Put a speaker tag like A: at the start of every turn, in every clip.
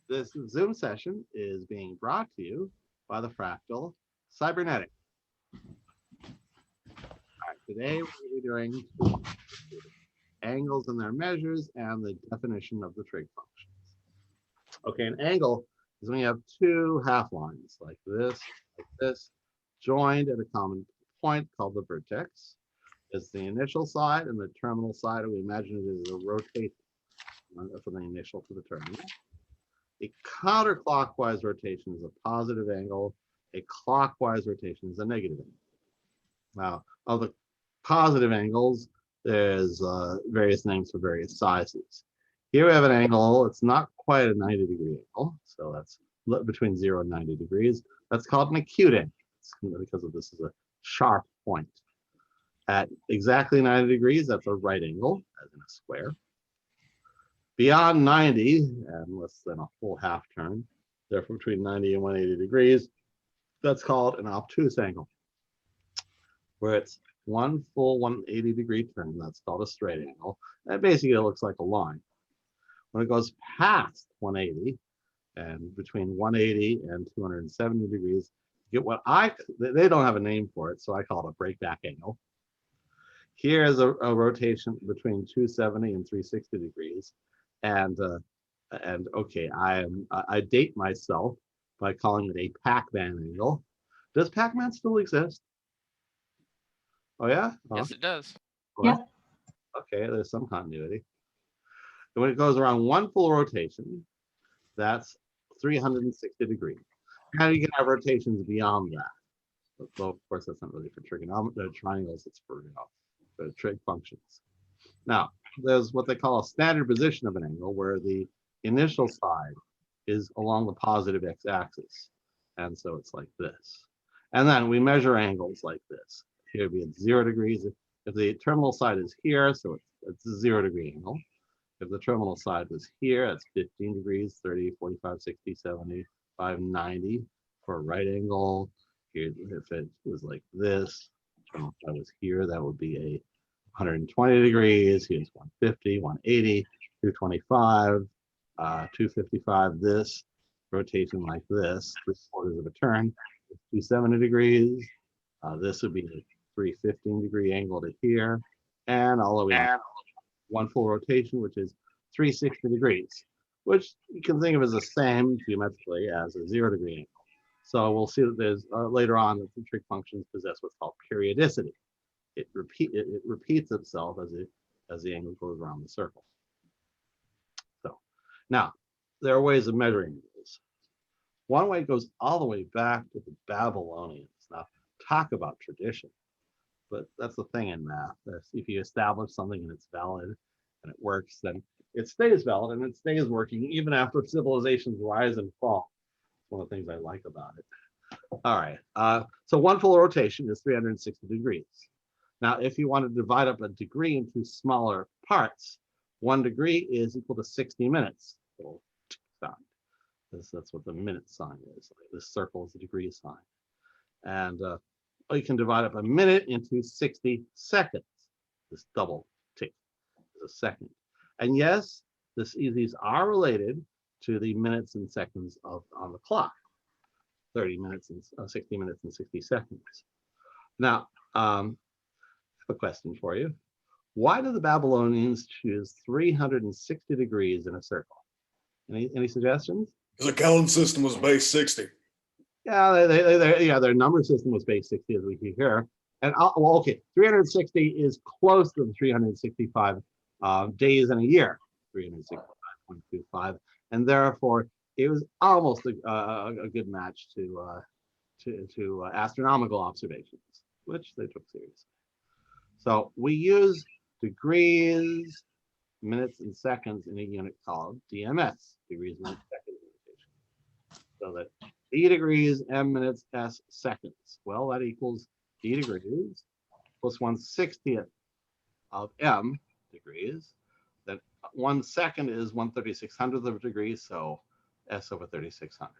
A: This Zoom session is being brought to you by the Fractal Cybernetic. Today we're doing angles and their measures and the definition of the trig functions. Okay, an angle is when you have two half lines like this, joined at a common point called the vertex. It's the initial side and the terminal side, and we imagine it as a rotation from the initial to the terminal. A counterclockwise rotation is a positive angle. A clockwise rotation is a negative angle. Now, of the positive angles, there's various names for various sizes. Here we have an angle. It's not quite a 90-degree angle, so that's between 0 and 90 degrees. That's called an acute angle because of this is a sharp point. At exactly 90 degrees, that's a right angle, as in a square. Beyond 90, and less than a full half turn, therefore between 90 and 180 degrees, that's called an obtuse angle, where it's one full 180-degree turn. That's called a straight angle. That basically looks like a line. When it goes past 180, and between 180 and 270 degrees, you get what they don't have a name for it, so I call it a breakback angle. Here is a rotation between 270 and 360 degrees. And okay, I date myself by calling it a Pac-Man angle. Does Pac-Man still exist? Oh yeah?
B: Yes, it does.
C: Yeah.
A: Okay, there's some continuity. And when it goes around one full rotation, that's 360 degrees. Now you can have rotations beyond that. So of course, that's not really for triangles. It's for the trig functions. Now, there's what they call a standard position of an angle, where the initial side is along the positive x-axis. And so it's like this. And then we measure angles like this. Here would be at 0 degrees. If the terminal side is here, so it's a 0-degree angle. If the terminal side was here, that's 15 degrees, 30, 45, 60, 75, 90 for a right angle. Here, if it was like this, terminal side was here, that would be a 120 degrees. Here's 150, 180, 225, 255. This rotation like this, 3/4 of a turn, 270 degrees. This would be a 315-degree angle to here, and all the way up one full rotation, which is 360 degrees, which you can think of as the same geometrically as a 0-degree angle. So we'll see that there's later on that the trig functions possess what's called periodicity. It repeats itself as the angle goes around the circle. So now there are ways of measuring angles. One way goes all the way back to the Babylonians. Now talk about tradition, but that's the thing in math. If you establish something and it's valid and it works, then it stays valid and it stays working even after civilizations rise and fall. It's one of the things I like about it. All right, so one full rotation is 360 degrees. Now, if you want to divide up a degree into smaller parts, 1 degree is equal to 60 minutes. So that's what the minute sign is. This circle is the degree sign. And you can divide up a minute into 60 seconds. This double tick is a second. And yes, these are related to the minutes and seconds on the clock. 30 minutes and 60 minutes and 60 seconds. Now, a question for you. Why do the Babylonians choose 360 degrees in a circle? Any suggestions?
D: The calendar system was base 60.
A: Yeah, their number system was base 60, as we see here. And well, okay, 360 is close to the 365 days in a year, 365.25, and therefore it was almost a good match to astronomical observations, which they took seriously. So we use degrees, minutes, and seconds in a unit called DMS, degrees, minutes, seconds, notation. So that d degrees, m minutes, s seconds. Well, that equals d degrees plus 1/60th of m degrees. That 1 second is 1/3600th of a degree, so s over 3600.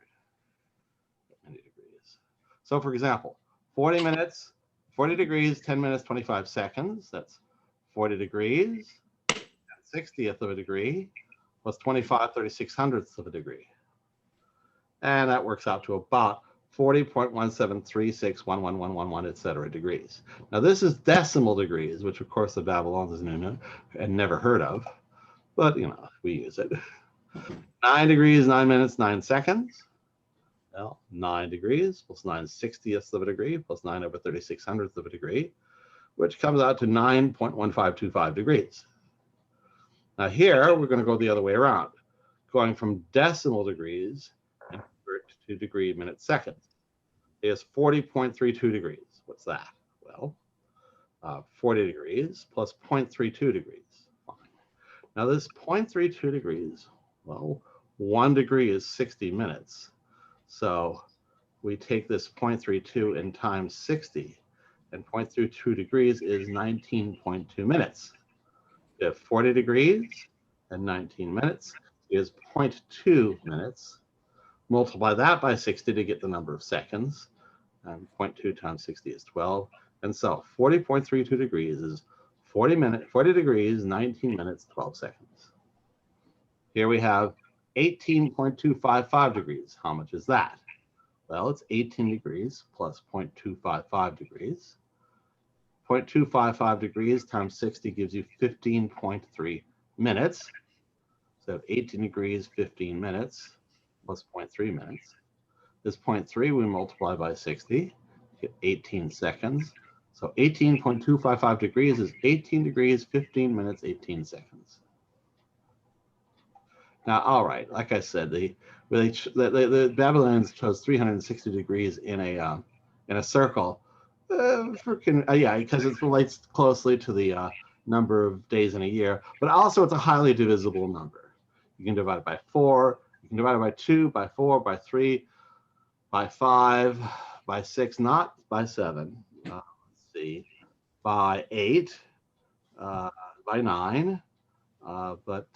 A: Many degrees. So for example, 40 minutes, 40 degrees, 10 minutes, 25 seconds. That's 40 degrees, 60th of a degree, plus 25/3600ths of a degree. And that works out to about 40.17361111, et cetera, degrees. Now, this is decimal degrees, which, of course, the Babylonians knew and never heard of. But, we use it. 9 degrees, 9 minutes, 9 seconds. Well, 9 degrees plus 9/60ths of a degree plus 9 over 3600ths of a degree, which comes out to 9.1525 degrees. Now here, we're going to go the other way around, going from decimal degrees and convert to degree minute seconds. Is 40.32 degrees. What's that? Well, 40 degrees plus 0.32 degrees. Fine. Now this 0.32 degrees, well, 1 degree is 60 minutes. So we take this 0.32 and times 60, and 0.32 degrees is 19.2 minutes. If 40 degrees and 19 minutes is 0.2 minutes, multiply that by 60 to get the number of seconds, and 0.2 times 60 is 12. And so 40.32 degrees is 40 degrees, 19 minutes, 12 seconds. Here we have 18.255 degrees. How much is that? Well, it's 18 degrees plus 0.255 degrees. 0.255 degrees times 60 gives you 15.3 minutes. So 18 degrees, 15 minutes plus 0.3 minutes. This 0.3 we multiply by 60, get 18 seconds. So 18.255 degrees is 18 degrees, 15 minutes, 18 seconds. Now, all right, like I said, the Babylonians chose 360 degrees in a circle, because it relates closely to the number of days in a year, but also it's a highly divisible number. You can divide it by 4, you can divide it by 2, by 4, by 3, by 5, by 6, not by 7. Let's see, by 8, by 9, but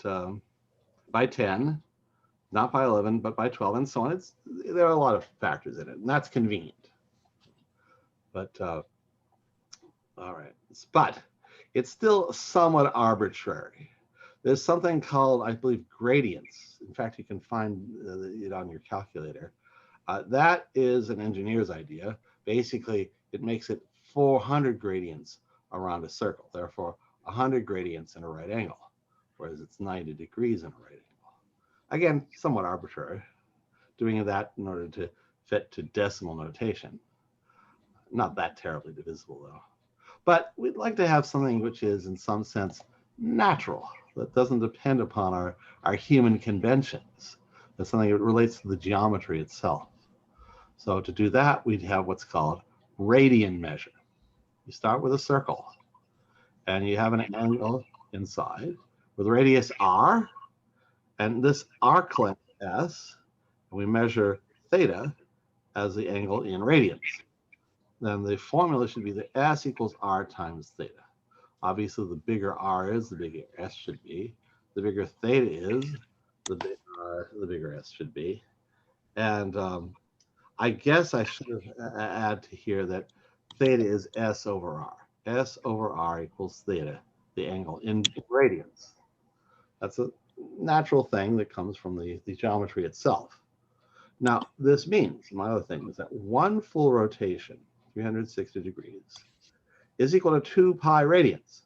A: by 10, not by 11, but by 12, and so on. There are a lot of factors in it, and that's convenient. But all right, but it's still somewhat arbitrary. There's something called, I believe, gradients. In fact, you can find it on your calculator. That is an engineer's idea. Basically, it makes it 400 gradients around a circle. Therefore, 100 gradients in a right angle, whereas it's 90 degrees in a right angle. Again, somewhat arbitrary, doing that in order to fit to decimal notation. Not that terribly divisible, though. But we'd like to have something which is, in some sense, natural, that doesn't depend upon our human conventions. That's something that relates to the geometry itself. So to do that, we'd have what's called radian measure. You start with a circle, and you have an angle inside with radius r, and this arc length s, and we measure theta as the angle in radians. Then the formula should be that s equals r times theta. Obviously, the bigger r is, the bigger s should be. The bigger theta is, the bigger s should be. And I guess I should add to here that theta is s over r. S over r equals theta, the angle in radians. That's a natural thing that comes from the geometry itself. Now, this means, my other thing is that one full rotation, 360 degrees, is equal to 2 pi radians.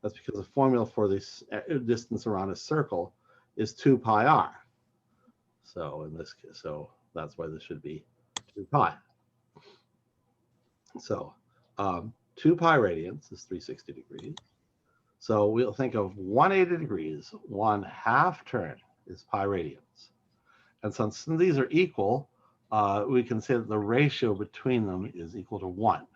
A: That's because the formula for this distance around a circle is 2 pi r. So in this case, so that's why this should be 2 pi. So 2 pi radians is 360 degrees. So we'll think of 180 degrees, 1/2 turn is pi radians. And since these are equal, we can say that the ratio between them is equal to 1.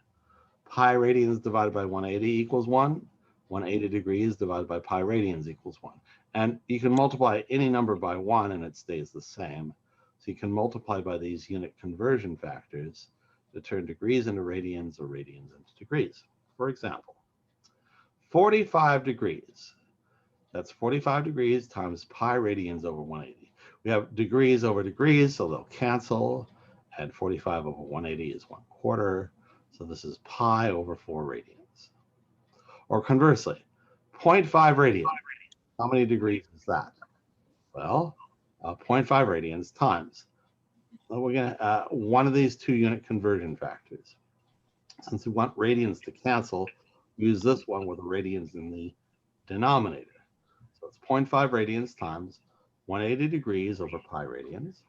A: Pi radians divided by 180 equals 1. 180 degrees divided by pi radians equals 1. And you can multiply any number by 1 and it stays the same. So you can multiply by these unit conversion factors to turn degrees into radians or radians into degrees. For example, 45 degrees. That's 45 degrees times pi radians over 180. We have degrees over degrees, so they'll cancel. And 45 over 180 is 1/4. So this is pi over 4 radians. Or conversely, 0.5 radians. How many degrees is that? Well, 0.5 radians times we're gonna one of these 2-unit conversion factors. Since we want radians to cancel, use this one with the radians in the denominator. So it's 0.5 radians times 180 degrees over pi radians.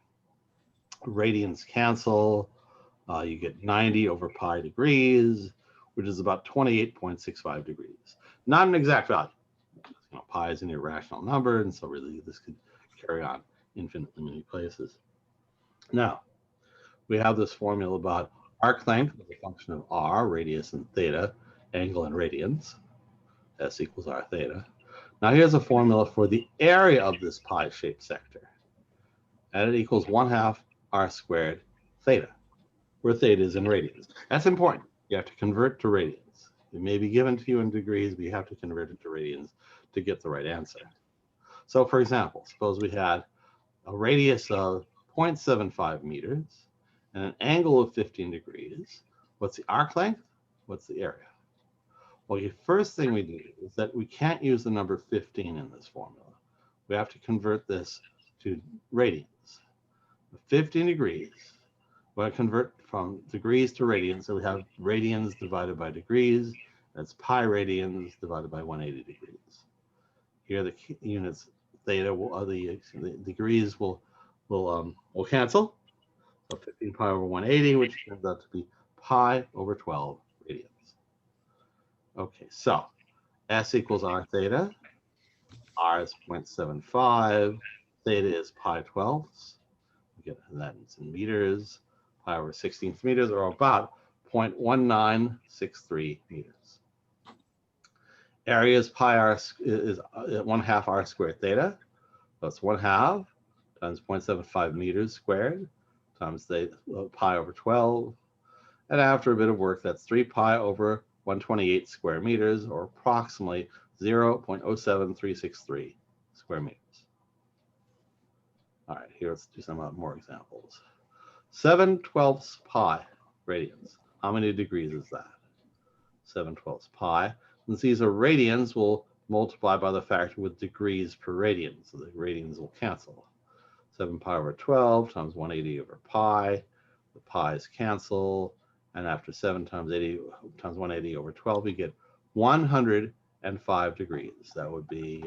A: Radians cancel. You get 90 over pi degrees, which is about 28.65 degrees. Not an exact value. Pi is an irrational number, and so really this could carry on infinitely many places. Now, we have this formula about arc length as a function of r, radius, and theta, angle in radians. S equals r theta. Now here's a formula for the area of this pi-shaped sector. And it equals 1/2 r squared theta, where theta is in radians. That's important. You have to convert to radians. It may be given to you in degrees, but you have to convert it to radians to get the right answer. So for example, suppose we had a radius of 0.75 meters and an angle of 15 degrees. What's the arc length? What's the area? Well, the first thing we do is that we can't use the number 15 in this formula. We have to convert this to radians. 15 degrees, we're going to convert from degrees to radians. So we have radians divided by degrees. That's pi radians divided by 180 degrees. Here the units theta will, the degrees will cancel. So 15 pi over 180, which turns out to be pi over 12 radians. Okay, so S equals r theta. R is 0.75. Theta is pi 12ths. We get that in meters. Pi over 16th meters, or about 0.1963 meters. Area is pi r is 1/2 r squared theta. That's 1/2 times 0.75 meters squared times the pi over 12. And after a bit of work, that's 3 pi over 128 square meters, or approximately 0.07363 square meters. All right, here let's do some more examples. 7/12 pi radians. How many degrees is that? 7/12 pi. Since these are radians, we'll multiply by the factor with degrees per radian, so the radians will cancel. 7 pi over 12 times 180 over pi. The pi's cancel. And after 7 times 80 times 180 over 12, we get 105 degrees. That would be,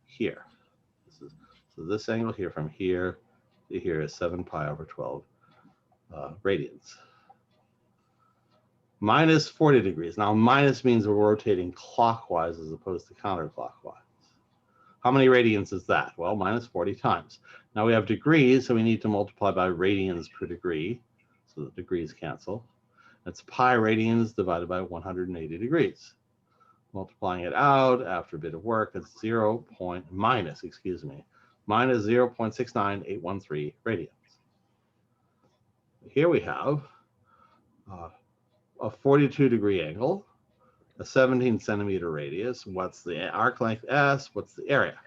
A: here. So this angle here from here to here is 7 pi over 12 radians. Minus 40 degrees. Now, minus means we're rotating clockwise as opposed to counterclockwise. How many radians is that? Well, minus 40 times. Now we have degrees, so we need to multiply by radians per degree. So the degrees cancel. That's pi radians divided by 180 degrees. Multiplying it out after a bit of work, it's minus 0.69813 radians. Here we have a 42-degree angle, a 17 centimeter radius. What's the arc length S? What's the area?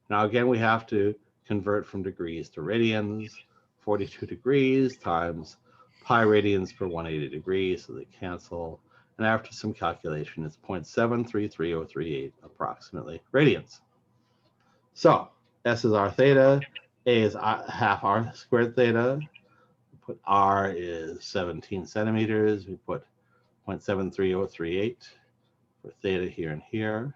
A: Now again, we have to convert from degrees to radians. 42 degrees times pi radians per 180 degrees, so they cancel. And after some calculation, it's 0.733038 approximately radians. So S is r theta, A is 1/2 r squared theta. We put r is 17 centimeters. We put 0.73038 for theta here and here.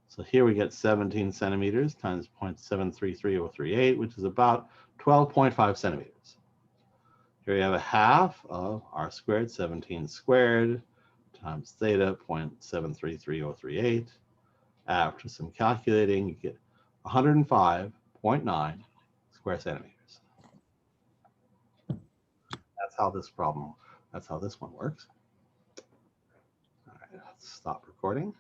A: So here we get 17 centimeters times 0.733038, which is about 12.5 centimeters. Here we have 1/2 of r squared, 17 squared, times theta, 0.733038. After some calculating, you get 105.9 square centimeters. That's how this one works. All right, let's stop recording.